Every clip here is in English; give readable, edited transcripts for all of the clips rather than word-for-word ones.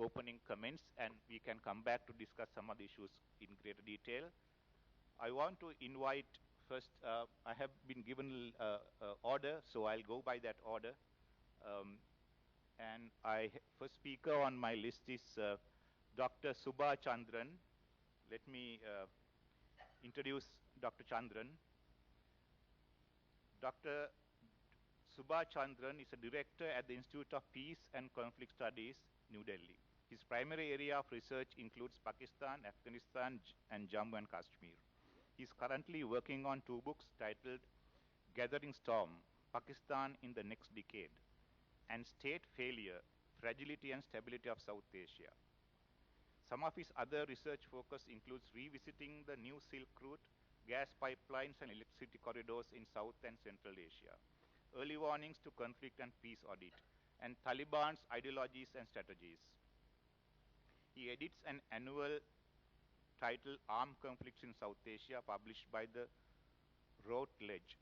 opening comments, and we can come back to discuss some of the issues in greater detail. I want to invite first, I have been given order, so I'll go by that order. Um, and first speaker on my list is Dr. Suba Chandran. Let me introduce Dr. Chandran. Dr. Suba Chandran is a director at the Institute of Peace and Conflict Studies, New Delhi. His primary area of research includes Pakistan, Afghanistan, and Jammu and Kashmir. He is currently working on two books titled Gathering Storm, Pakistan in the Next Decade, and State Failure, Fragility and Stability of South Asia. Some of his other research focus includes revisiting the new Silk Route, gas pipelines and electricity corridors in South and Central Asia, early warnings to conflict and peace audit, and Taliban's ideologies and strategies. He edits an annual titled Armed Conflicts in South Asia, published by the Routledge.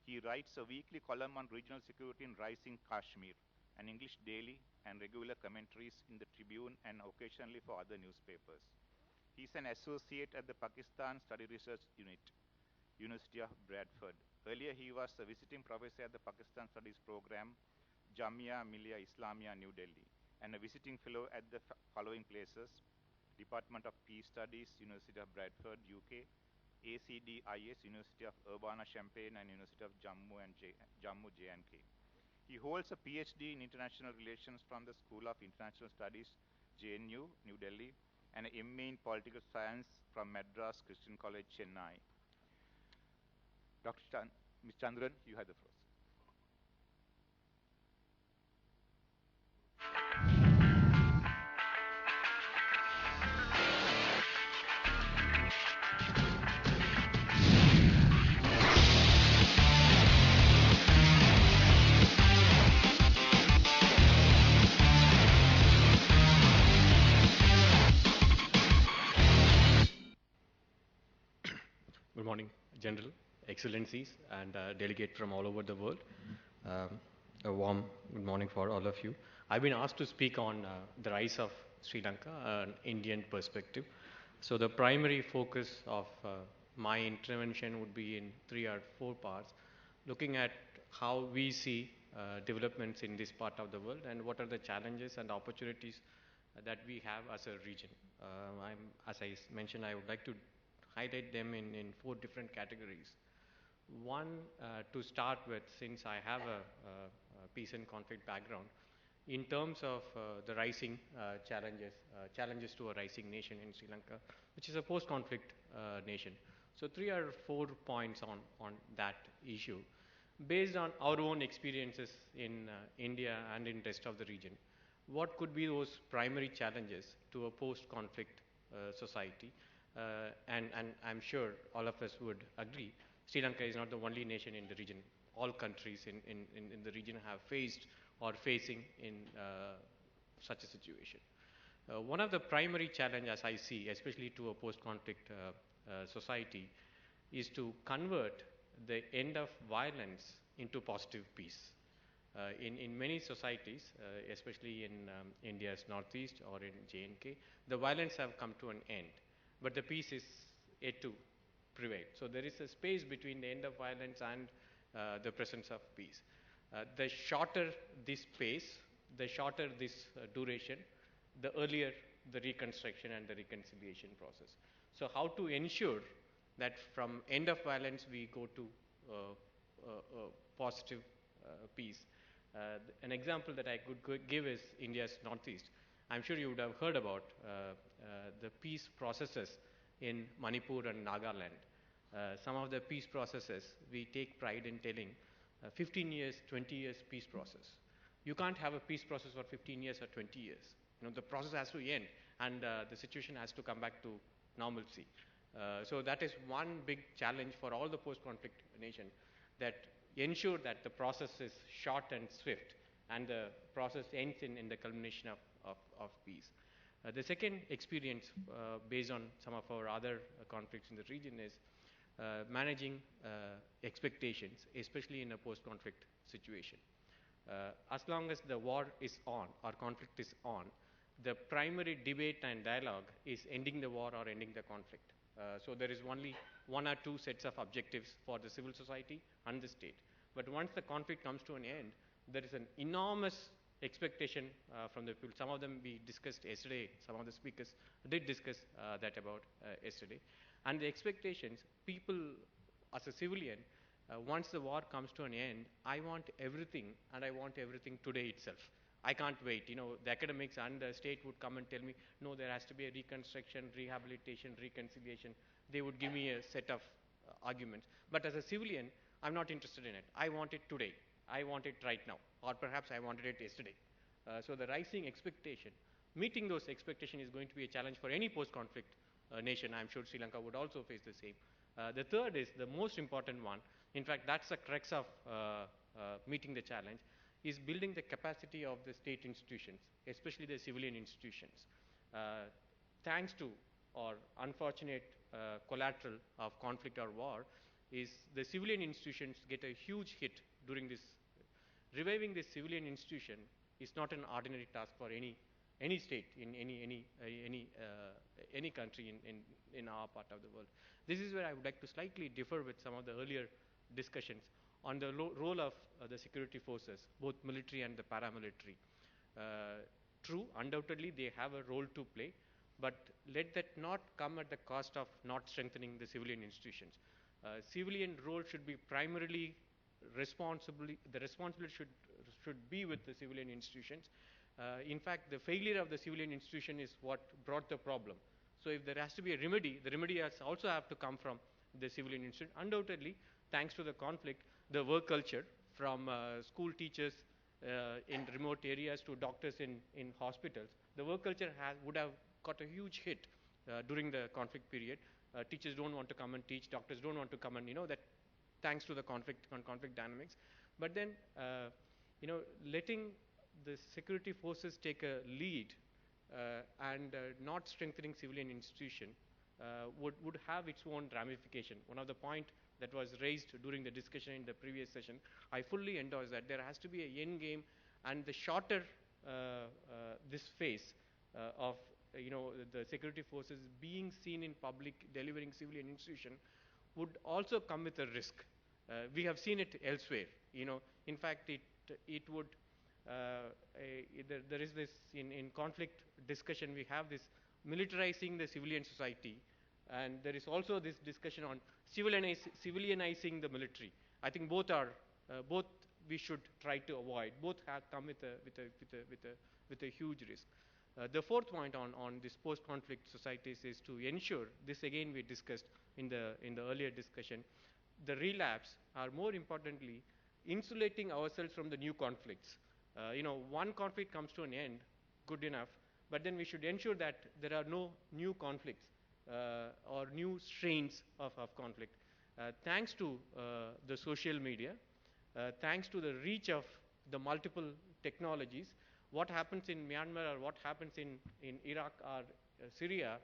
He writes a weekly column on regional security in Rising Kashmir, an English daily, and regular commentaries in the Tribune and occasionally for other newspapers. He is an associate at the Pakistan Study Research Unit, University of Bradford. Earlier, he was a visiting professor at the Pakistan Studies Program, Jamia Millia Islamia, New Delhi, and a visiting fellow at the following places: Department of Peace Studies, University of Bradford, UK; ACDIS, University of Urbana-Champaign, and University of Jammu, Jammu, J&K. He holds a PhD in International Relations from the School of International Studies, JNU, New Delhi, and an MA in Political Science from Madras Christian College, Chennai. Ms. Chandran, you have the floor. Good morning, General, Excellencies, and delegate from all over the world. A warm good morning for all of you. I've been asked to speak on the rise of Sri Lanka, an Indian perspective. So the primary focus of my intervention would be in 3 or 4 parts, looking at how we see developments in this part of the world and what are the challenges and opportunities that we have as a region. As I mentioned, I would like to highlight them in 4 different categories. One, to start with, since I have a peace and conflict background, in terms of the rising challenges to a rising nation in Sri Lanka, which is a post-conflict nation. So 3 or 4 points on that issue, based on our own experiences in India and in rest of the region. What could be those primary challenges to a post-conflict society? And I'm sure all of us would agree, Sri Lanka is not the only nation in the region. All countries in the region have faced or facing in such a situation. One of the primary challenges, as I see, especially to a post-conflict society, is to convert the end of violence into positive peace. In many societies, especially in India's northeast or in J&K, the violence have come to an end, but the peace is yet to prevail. So there is a space between the end of violence and the presence of peace. The shorter this space, the shorter this duration, the earlier the reconstruction and the reconciliation process. So how to ensure that from end of violence we go to positive peace? An example that I could give is India's northeast. I'm sure you would have heard about the peace processes in Manipur and Nagaland. Some of the peace processes, we take pride in telling 15 years, 20 years peace process. You can't have a peace process for 15 years or 20 years. The process has to end and the situation has to come back to normalcy. So that is one big challenge for all the post-conflict nations, that ensure that the process is short and swift and the process ends in the culmination of peace. The second experience based on some of our other conflicts in the region is managing expectations, especially in a post-conflict situation. As long as the war is on or conflict is on, the primary debate and dialogue is ending the war or ending the conflict. So there is only one or two sets of objectives for the civil society and the state. But once the conflict comes to an end, there is an enormous expectation from the people. Some of them we discussed yesterday, some of the speakers did discuss that about yesterday. And the expectations, people as a civilian, once the war comes to an end, I want everything and I want everything today itself. I can't wait. The academics and the state would come and tell me, no, there has to be a reconstruction, rehabilitation, reconciliation. They would give me a set of arguments. But as a civilian, I'm not interested in it. I want it today. I want it right now. Or perhaps I wanted it yesterday. So the rising expectation, meeting those expectations is going to be a challenge for any post-conflict nation. I'm sure Sri Lanka would also face the same. The third is the most important one. In fact, that's the crux of meeting the challenge, is building the capacity of the state institutions, especially the civilian institutions. Thanks to or unfortunate collateral of conflict or war is the civilian institutions get a huge hit during this. Reviving this civilian institution is not an ordinary task for any state in any country in our part of the world. This is where I would like to slightly differ with some of the earlier discussions on the role of the security forces, both military and the paramilitary. True, undoubtedly they have a role to play, but let that not come at the cost of not strengthening the civilian institutions. Civilian role should be primarily the responsibility should be with the civilian institutions. In fact, the failure of the civilian institution is what brought the problem. So if there has to be a remedy, the remedy has also have to come from the civilian institution. Undoubtedly, thanks to the conflict, the work culture from school teachers in remote areas to doctors in hospitals, the work culture would have got a huge hit during the conflict period. Teachers don't want to come and teach, doctors don't want to come and, that thanks to the conflict dynamics. But then, letting the security forces take a lead and not strengthening civilian institution would have its own ramification. One of the point that was raised during the discussion in the previous session, I fully endorse that there has to be a end game, and the shorter this phase of the security forces being seen in public delivering civilian institution would also come with a risk. We have seen it elsewhere. In fact, it would. There is this in conflict discussion. We have this militarizing the civilian society, and there is also this discussion on civilianizing the military. I think both we should try to avoid. Both have come with a huge risk. The fourth point on this post-conflict societies is to ensure, this again we discussed in the earlier discussion, the relapse, or more importantly, insulating ourselves from the new conflicts. One conflict comes to an end, good enough, but then we should ensure that there are no new conflicts or new strains of conflict. Thanks to the social media, thanks to the reach of the multiple technologies, what happens in Myanmar or what happens in Iraq or Syria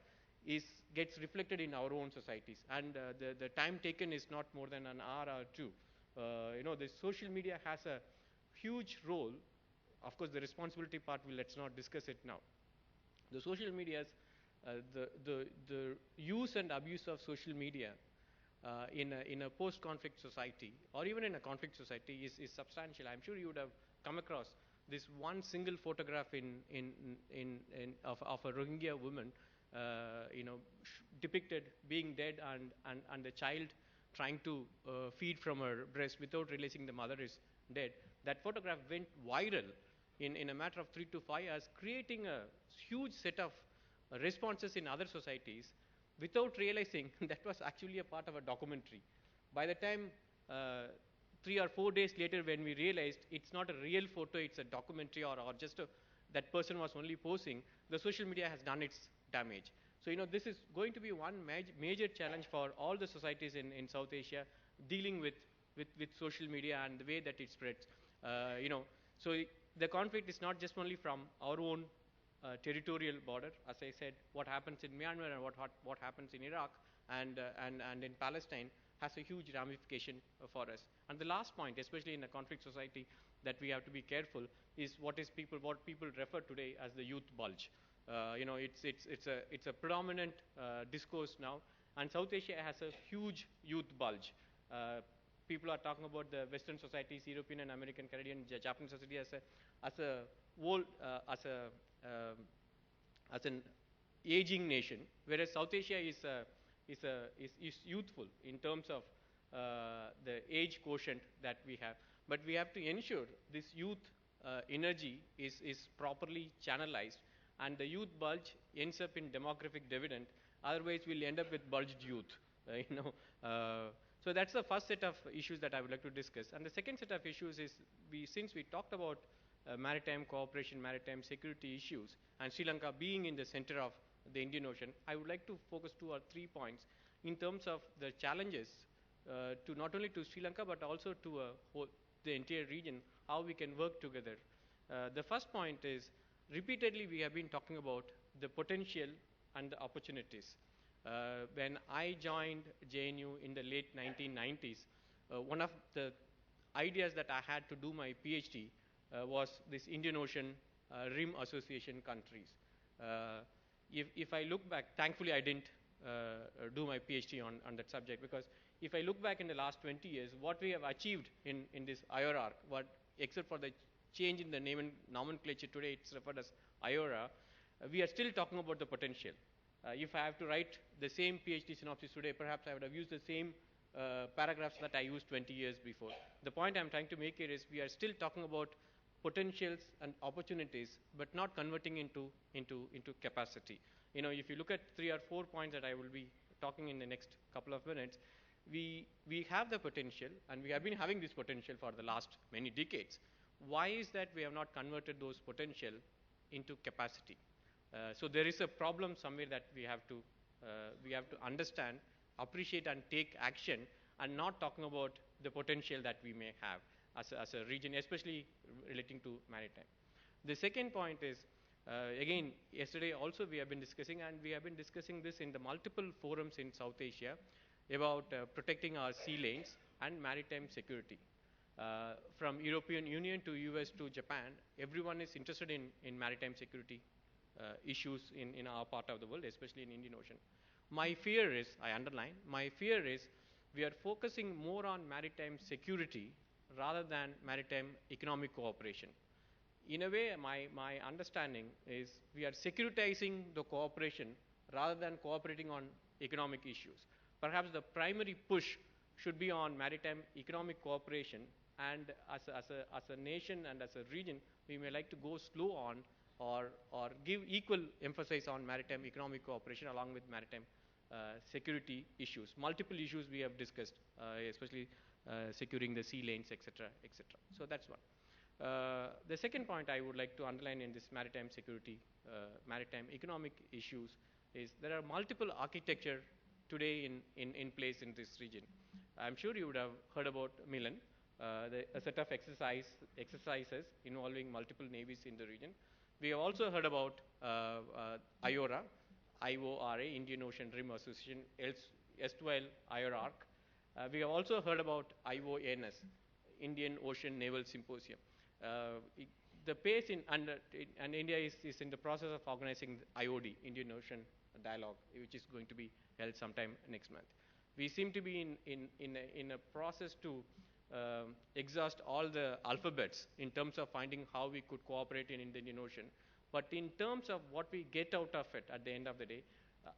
gets reflected in our own societies, and the time taken is not more than an hour or two. The social media has a huge role. Of course, the responsibility part, let's not discuss it now. The social medias, the use and abuse of social media in a post-conflict society or even in a conflict society is substantial. I'm sure you would have come across this one single photograph of a Rohingya woman, depicted being dead and the child trying to feed from her breast without realizing the mother is dead. That photograph went viral in a matter of 3 to 5 years, creating a huge set of responses in other societies without realizing that was actually a part of a documentary. By the time 3 or 4 days later, when we realized it's not a real photo, it's a documentary or just that person was only posing, the social media has done its damage. So, this is going to be one major challenge for all the societies in South Asia, dealing with social media and the way that it spreads. So the conflict is not just only from our own territorial border. As I said, what happens in Myanmar and what happens in Iraq and in Palestine has a huge ramification for us. And the last point, especially in a conflict society, that we have to be careful is what people refer today as the youth bulge. It's a predominant discourse now, and South Asia has a huge youth bulge. People are talking about the Western societies, European and American, Canadian, Japanese society as a whole, as an aging nation, whereas South Asia is youthful in terms of the age quotient that we have. But we have to ensure this youth energy is properly channelized, and the youth bulge ends up in demographic dividend. Otherwise, we'll end up with bulged youth. So that's the first set of issues that I would like to discuss. And the second set of issues is, since we talked about maritime cooperation, maritime security issues, and Sri Lanka being in the center of the Indian Ocean, I would like to focus 2 or 3 points in terms of the challenges to not only to Sri Lanka but also to the entire region, how we can work together. The first point is, repeatedly we have been talking about the potential and the opportunities. When I joined JNU in the late 1990s, one of the ideas that I had to do my PhD was this Indian Ocean Rim Association countries. If I look back, thankfully I didn't do my PhD on that subject, because if I look back in the last 20 years, what we have achieved in this IORA, except for the change in the name and nomenclature, today it's referred as IORA, we are still talking about the potential. If I have to write the same PhD synopsis today, perhaps I would have used the same paragraphs that I used 20 years before. The point I'm trying to make here is, we are still talking about potentials and opportunities, but not converting into capacity. If you look at 3 or 4 points that I will be talking in the next couple of minutes, we have the potential, and we have been having this potential for the last many decades. Why is that we have not converted those potential into capacity? So there is a problem somewhere that we have to understand, appreciate, and take action, and not talking about the potential that we may have as a region, especially relating to maritime. The second point is, again, yesterday also we have been discussing, and we have been discussing this in the multiple forums in South Asia, about protecting our sea lanes and maritime security. From European Union to US to Japan, everyone is interested in maritime security issues in our part of the world, especially in Indian Ocean. My fear is, I underline, my fear is, we are focusing more on maritime security rather than maritime economic cooperation. In a way, my understanding is, we are securitizing the cooperation rather than cooperating on economic issues. Perhaps the primary push should be on maritime economic cooperation, and as a nation and as a region, we may like to go slow on, or give equal emphasis on maritime economic cooperation along with maritime security issues. Multiple issues we have discussed, especially securing the sea lanes, etc., etc. So that's one. The second point I would like to underline in this maritime security, maritime economic issues, is there are multiple architecture today in place in this region. I'm sure you would have heard about Milan, a set of exercises involving multiple navies in the region. We have also heard about IORA, Indian Ocean Rim Association, erstwhile IORARC. We have also heard about IONS, Indian Ocean Naval Symposium. The pace and India is in the process of organizing IOD, Indian Ocean Dialogue, which is going to be held sometime next month. We seem to be in a process to exhaust all the alphabets in terms of finding how we could cooperate in the Indian Ocean. But in terms of what we get out of it at the end of the day,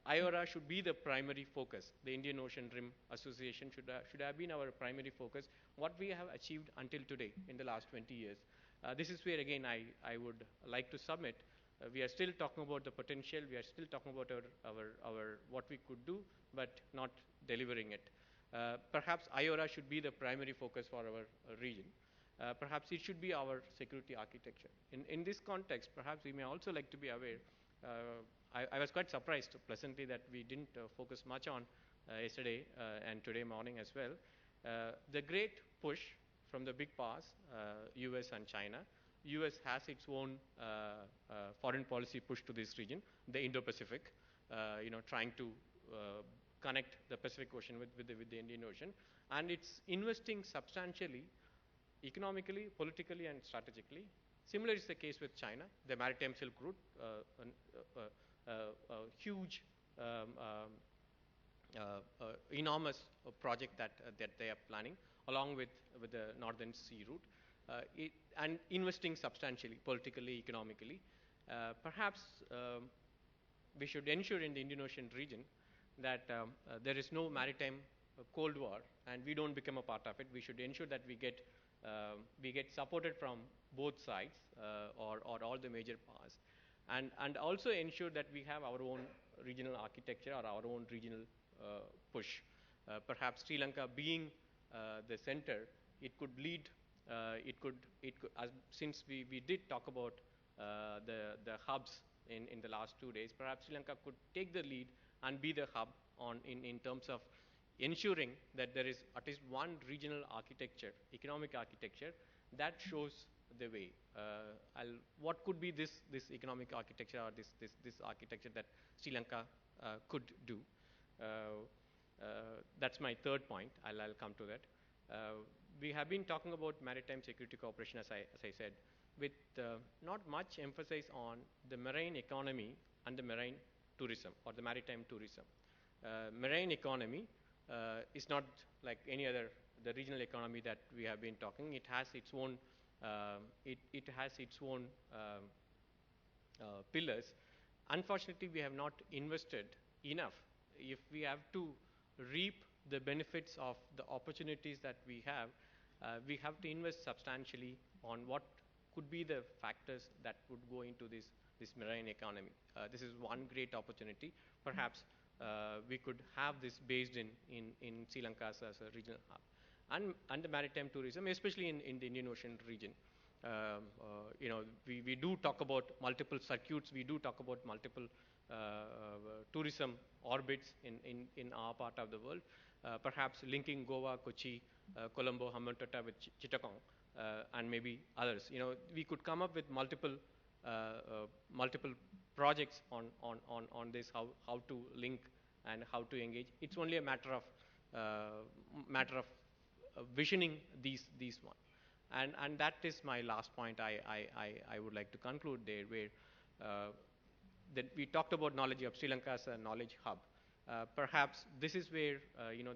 IORA should be the primary focus. The Indian Ocean Rim Association should have been our primary focus, what we have achieved until today in the last 20 years. This is where, again, I would like to submit. We are still talking about the potential. We are still talking about our what we could do, but not delivering it. Perhaps IORA should be the primary focus for our region. Perhaps it should be our security architecture. In this context, perhaps we may also like to be aware. I was quite surprised pleasantly that we didn't focus much on yesterday and today morning as well. The great push from the big powers, US and China. US has its own foreign policy push to this region, the Indo-Pacific, trying to connect the Pacific Ocean with the Indian Ocean, and it's investing substantially economically, politically, and strategically. Similar is the case with China, the Maritime Silk Route, a huge enormous project that they are planning, along with the Northern Sea Route, and investing substantially, politically, economically. Perhaps we should ensure in the Indian Ocean region that there is no maritime Cold War, and we don't become a part of it. We should ensure that we get supported from both sides, or all the major powers, and also ensure that we have our own regional architecture or our own regional push. Perhaps Sri Lanka being the center, it could lead. Since we did talk about the hubs in the last 2 days, perhaps Sri Lanka could take the lead and be the hub in terms of ensuring that there is at least one regional architecture, economic architecture, that shows the way. What could be this economic architecture, or this architecture that Sri Lanka could do? That's my third point. I'll come to that. We have been talking about maritime security cooperation, as I said, with not much emphasis on the marine economy and the marine tourism, or the maritime tourism. Marine economy is not like any other, the regional economy that we have been talking. It has its own pillars. Unfortunately, we have not invested enough. If we have to reap the benefits of the opportunities that we have to invest substantially on what could be the factors that would go into this marine economy. This is one great opportunity. Perhaps we could have this based in Sri Lanka as a regional hub. And the maritime tourism, especially in the Indian Ocean region. We do talk about multiple circuits, we do talk about multiple tourism orbits in our part of the world. Perhaps linking Goa, Kochi, Colombo, Hambantota with Chittagong, and maybe others. We could come up with multiple projects on this, how to link and how to engage. It's only a matter of visioning these one. And that is my last point. I would like to conclude there, where that we talked about knowledge hub, Sri Lanka as a knowledge hub. Perhaps this is where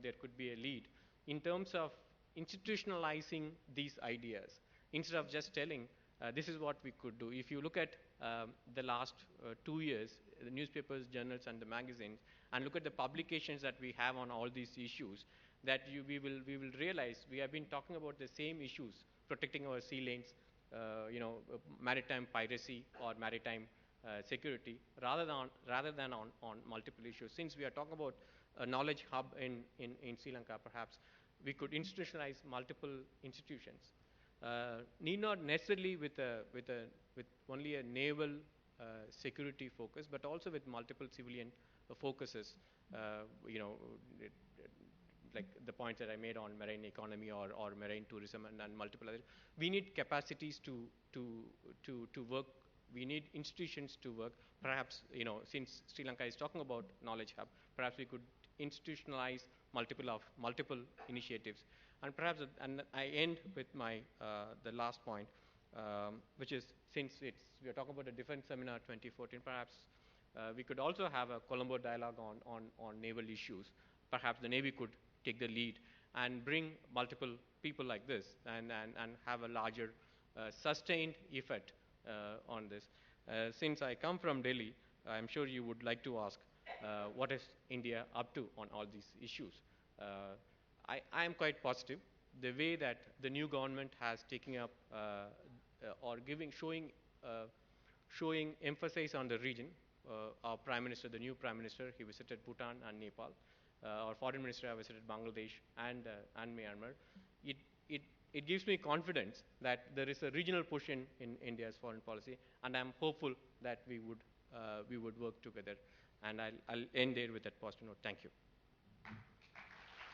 there could be a lead in terms of institutionalizing these ideas, instead of just telling this is what we could do. If you look at the last 2 years, the newspapers, journals, and the magazines, and look at the publications that we have on all these issues, that we will realize we have been talking about the same issues: protecting our sea lanes, maritime piracy, or maritime security, rather than on multiple issues. Since we are talking about a knowledge hub in Sri Lanka, perhaps we could institutionalize multiple institutions. Need not necessarily with only a naval security focus, but also with multiple civilian focuses. Like the points that I made on marine economy or marine tourism and multiple others. We need capacities to work. We need institutions to work. Perhaps, since Sri Lanka is talking about knowledge hub, perhaps we could institutionalize multiple initiatives. And perhaps, and I end with my the last point, which is, since we are talking about a defense seminar 2014, perhaps we could also have a Colombo dialogue on naval issues. Perhaps the Navy could take the lead and bring multiple people like this, and have a larger sustained effort on this. Since I come from Delhi, I'm sure you would like to ask what is India up to on all these issues. I am quite positive. The way that the new government has taken up or showing emphasis on the region. Our Prime Minister, the new Prime Minister, he visited Bhutan and Nepal. Our Foreign Minister visited Bangladesh and Myanmar. It gives me confidence that there is a regional push in India's foreign policy, and I'm hopeful that we would work together. And I'll end there with that positive note. Thank you.